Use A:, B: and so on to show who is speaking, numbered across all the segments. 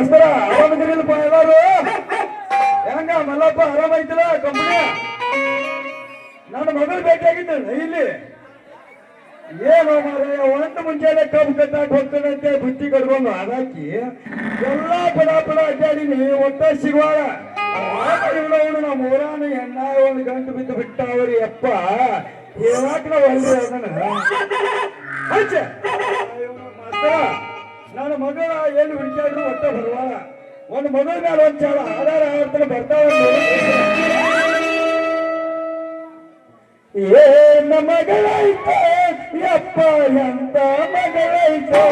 A: ಮಾಸ್ತರ ಆರಾಮದಿರಲ್ಪ ಎಲ್ಲಾರು ಹೆಂಗ ಮಲ್ಲಪ್ಪ ಆರಾಮೈತಿಲ್ಲ ಕಂಪನಿ ನನ್ನ ಮಗಳು ಭೇಟಿಯಾಗಿದ್ದ ಇಲ್ಲಿ ಏನು ಮಾರಾಯ ಒಂದು ಮುಂಜಾನೆ ಕಬ್ಬು ಕಟ್ಟಾಕ್ ಹೋಗ್ತಾನಂತೆ ಬುತ್ತಿ ಕಟ್ಕೊಂಡು ಅದಾಕಿ ಎಲ್ಲಾ ಪಡ ಅಡ್ಡಾಡಿನಿ ಒಟ್ಟ ಸಿಗುವಾಳ ಇವಳವನು ನಮ್ಮ ಊರಾನ ಹೆಣ್ಣ ಒಂದು ಗಂಟು ಬಿದ್ದು ಬಿಟ್ಟ ಅವ್ರಿ ಅಪ್ಪ ಹೇಳಾಕ ನಾವು ಅಲ್ಲಿ ಅದನ್ನ ನನ್ನ ಮಗಳ ಏನು ಹುಡುಕಾಡ್ರು ಒಟ್ಟ ಬರುವಾಳ ಒಂದು ಮಗಳ ಮೇಲೆ ಒಂದ್ ಚಾಳ ಆಧಾರ ಆಡ್ತಾನೆ ಬರ್ತಾವ ಏನ ಮಗಳೈತೋ ಯಪ್ಪ ಎಂತ ಮಗಳೈತೋ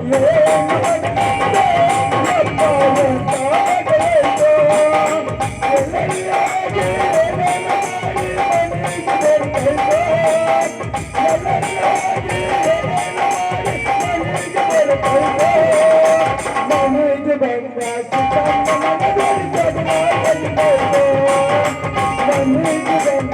A: ಏನ ಮಗಳೈತೋ ಯಪ್ಪ ಎಂತ ಮಗಳೈತೋ ಎಲ್ಲೆಲ್ಲಾಗಿ ಏನೇನ ಮಾಡಿ ಮನೆಗೆ ಬರ್ತೈತೋ ಎಲ್ಲೆಲ್ಲಾಗಿ ಏನೇನ ಮಾಡಿ ಮನೆಗೆ ಬರ್ತೈತೋ ಮನೆಗೆ ಬಂದ ಚಿಕ್ಕಮ್ಮ ಮನದಲ್ಲಿ ಜಗಳ ಬಂದೈತೋ ಮನೆಗೆ ಬಂದ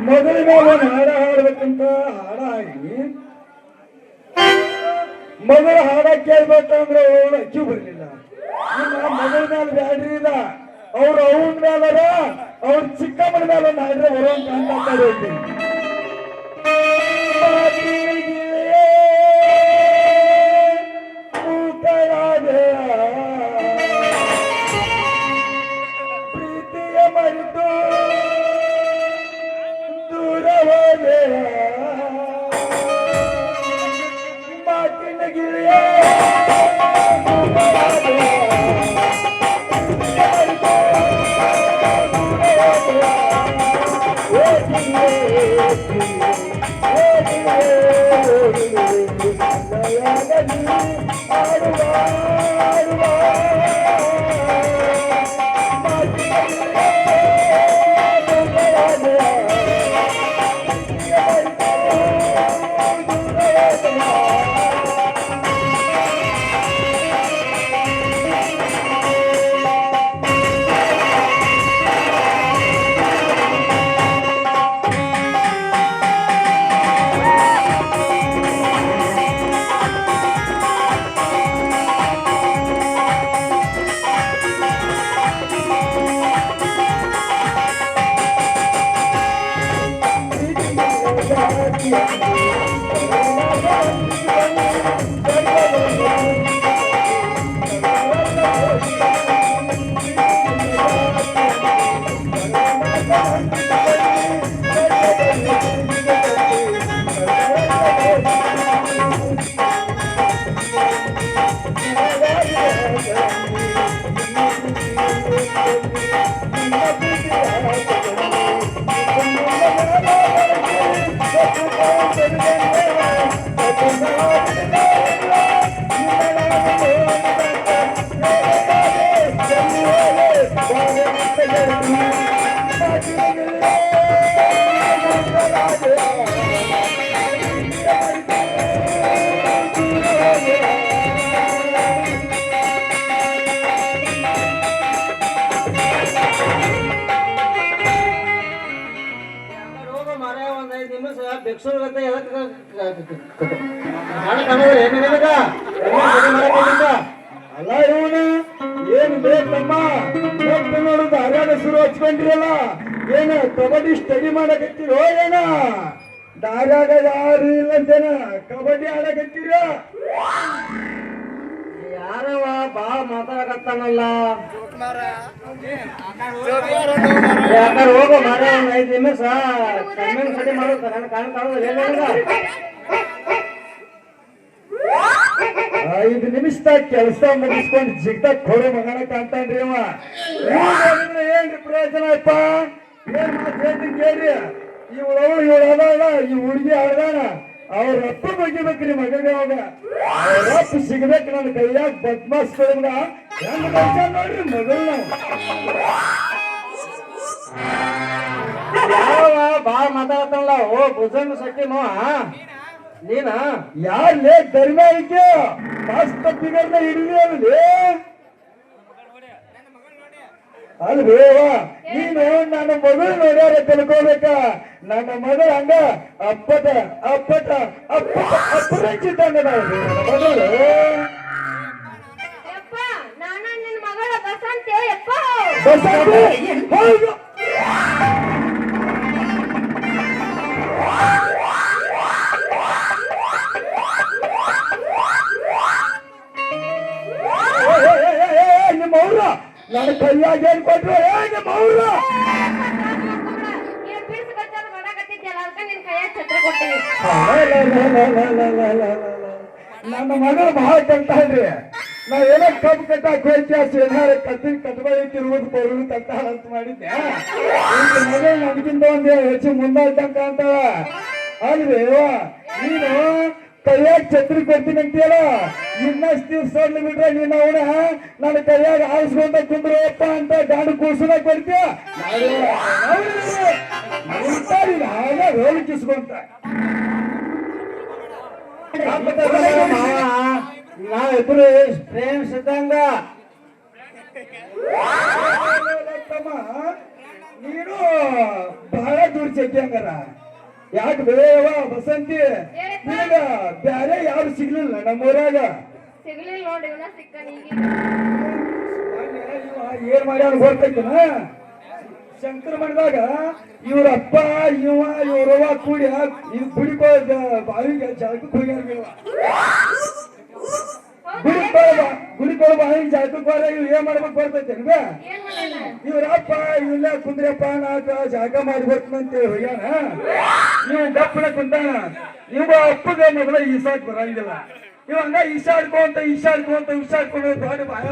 A: ಮೊದಲ ಮೇಲೆ ಹಾಡ ಹಾಡ್ಬೇಕಂತ ಹಾಡ ಹಾಡಿ ಮೊದಲ ಹಾಡ ಕೇಳ್ಬೇಕಂದ್ರೆ ಅವಳು ಅಕ್ಕಿ ಬರ್ಲಿಲ್ಲ ಮೊದಲ ಮೇಲೆ ಬ್ಯಾಡ್ರಿ ಇಲ್ಲ ಅವ್ರು ಅವನ ಮೇಲರ ಅವ್ರ ಚಿಕ್ಕಮ್ಮನ ಮೇಲೆ ಒಂದು ಹಾಡ್ರೆ ಬರುವಂತ ಅಂತ ಹೇಳ್ತೀನಿ ಪ್ರೀತಿಯ ಮರೆತು ದೂರವಾದೆ ಮಾತಿನ ಗಿಳಿಯ ಅಲ್ಲ ಇವನು ಏನು ಬೇಕಮ್ಮ ನೋಡುದು ಹರ್ಯಾಣ ಶುರು ಹಚ್ಕೊಂಡ್ರಲ್ಲ ಏನ ಕಬಡ್ಡಿ ಸ್ಟಡಿ ಮಾಡಕತ್ತೀರೋ ಏನ ದಾರ್ಯಾಗ ಯಾರು ಇಲ್ಲ ಅಂತೇನ ಕಬಡ್ಡಿ ಆಡಕತ್ತೀರೋ ಯಾರವ ಬಾ ಮಾತಾಡಕತ್ತಾನಲ್ಲ ಯಾಕಂದ್ರೆ ಹೋಗೋ ಮಾರ ಒಂದು 5 ನಿಮಿಷ ಕಮ್ಮಿನ ಸ್ಟಡಿ ಮಾಡೋದು ನನ್ನ ಕಾಣೋದು 5 ನಿಮಿಷದಾಗ ಕೆಲಸ ಮುಗಿಸ್ಕೊಂಡು ಜಿಗ್ದಾಗ ಕೊಡೋ ಮಗನ ಕಾಣ್ತಾನ್ರಿ ಅವ ಏನ್ರಿ ಪ್ರಯೋಜನ ಅಪ್ಪ ಏನ್ ಮಾತು ಹೇಳ್ತೀನಿ ಕೇಳ್ರಿ ಇವಳಲ್ಲ ಈ ಹುಡುಗಿ ಆಡ್ದಾನ ಅವ್ರ ಅಪ್ಪ ಬಗ್ಗಿಬೇಕ್ರಿ ಮಗನ ಅವಾಗ ಅವ್ರ ಅಪ್ಪ ಸಿಗ್ಬೇಕು ನನ್ನ ಕೈಯಾಗ ಬದ್ಮಾಸ್ ಕೊಡಂಗ ಹೆಂಗ್ ಬರ್ತಾನ ನೋಡ್ರಿ ಮಗನ ಯಾವ ಬಾ ಮಾತಾಡ್ತಾನಲ್ಲ ಓ ಭುಜಂಗ ಸಟ್ಟಿ ನೋ
B: ನೀನ
A: ಯಾರ್ಲೇ ಧರ್ಮಾಯಿಕೆ ಮಸ್ತ್ ಫಿಗರ್ನ ಹಿಡಿದಿ ಅಲ್ಲಿ ಅಲ್ವೇವ ನೀನು ನನ್ನ ಮಗಳು ನೋಡ್ಯಾರ ತಿಳ್ಕೋಬೇಕ ನನ್ನ ಮಗಳು ಹಂಗ ಅಪ್ಪಟ ಅಪ್ಪಟ ಅಪ್ಪಟ ಅಪರಿಚಿತಂಗ ನನ್ನ ಮಗಳು
C: ಯಪ್ಪ ನಾನ ನಿನ್ನ ಮಗಳ ಬಸಂತೆ ಯಪ್ಪ
A: ಬಸಂತಿ ಹೌದು ನಿಮ್ಮ ಅವ್ರ ನನ್ನ ಕೈಯಾಗ ಏನ್ ಕೊಟ್ರು ನಿಮ್ಮ ಅವ್ರ
C: ಏನ್ ಬಿಡ್ಸ್ ಕಚ್ಚಾರ ಮಾಡಕತ್ತಿದ್ಯಲ್ಲ ಅದಕ್ಕ ನಿನ್ ಕೈಯಾಗ ಛತ್ರ ಕೊಟ್ಟಿನಿ
A: ನನ್ನ ಮಗಳು ಬಹಳ ಕಲ್ತಾಳ್ರಿ ನಾ ಏನೋ ಕಬ್ಬು ಕಟ್ಟಾಕ ಹೋಯ್ತು ಏನಾರ ಕಟ್ಬಳಿ ತಿರುವುದು ಬರುವುದು ಕಟ್ಟಾಳ ಅಂತ ಮಾಡಿದ್ದೆ ಈಗ ಮಗಳು ನನಗಿಂತ ಒಂದು ಹೆಚ್ಚು ಮುಂದಾಳ್ತಂಕ ಅಂತಾಳ ಅಲ್ರಿ ನೀನು ಕೈಯಾಗ ಛತ್ರಿ ಕೊಡ್ತೀನಿ ಅಂತೀಯಲ್ಲ ಇನ್ನಷ್ಟು ದಿವ್ಸ ಬಿಟ್ರೆ ನೀನು ಅವನ ನನ್ನ ಕೈಯಾಗ ಆರಿಸ್ಕೊಂಡ ಕುಂದ್ರಪ್ಪ ಅಂತ ಗಾಡು ಕೂರ್ಸನ ಕೊಡ್ತೀಯ ಹೋಲಿಕಿಸ್ಕೊಂತ
B: ನಾವಿಬ್ರು ಫ್ರೆಂಡ್ಸ್ ಇದ್ದಂಗ
A: ನೀನು ಬಹಳ ದೂರ ಚೆಕ್ಕಂಗಾರ ಯಾಕೆ ಬೇವ ಬಸಂತಿ ಈಗ ಬ್ಯಾರೆ ಯಾರು ಸಿಗ್ಲಿಲ್ಲ ನಮ್ಮೂರಾಗ
C: ಸಿಗ್ಲಿಲ್ಲ ನೋಡಿ ಇವನ ಸಿಕ್ಕ ನೀಗಿ
A: ಏನ್ ಮಾಡ್ಯಾರ ಗೊತ್ತೈತನ ಶಂಕರ ಮಠದಾಗ ಇವ್ರ ಅಪ್ಪ ಇವ್ರವ್ವ ಕೂಡಿ ಇದು ಗುಡಿಕೋ ಬಾವಿಗೆ ಜಳಕಕ್ಕೆ ಹೋಗ್ಯಾರ ಗುಡಿಕೋ ಬಾವಿಗೆ ಜಳಕಕ್ಕೆ ಹೋರ ಇವ್ ಏನ್ ಮಾಡ್ಬೇಕು ಬರ್ತೈತೆ
C: ಏನ್ ಮಾಡಿಲ್ಲ
A: ಇವ್ರ ಅಪ್ಪ ಇವೆಲ್ಲ ಕುಂದ್ರಪ್ಪ ನಾಕ ಜಾಗ ಮಾಡಿ ಬರ್ತೀನಂತೇಳಿ ಹೋಗ್ಯಾನ ನೀವು ದಪ್ಪನ ಕುಂತಾನ ಇವ ಅಪ್ಪಗೆ ಮೊದಲ ಈಸಾಕ್ ಬರಂಗಿಲ್ಲ ಇವ ಹಂಗ ಈಸಾಡ್ಕೊಂತ ಈಸಾಡ್ಕೊಂಡು ಬಾಯ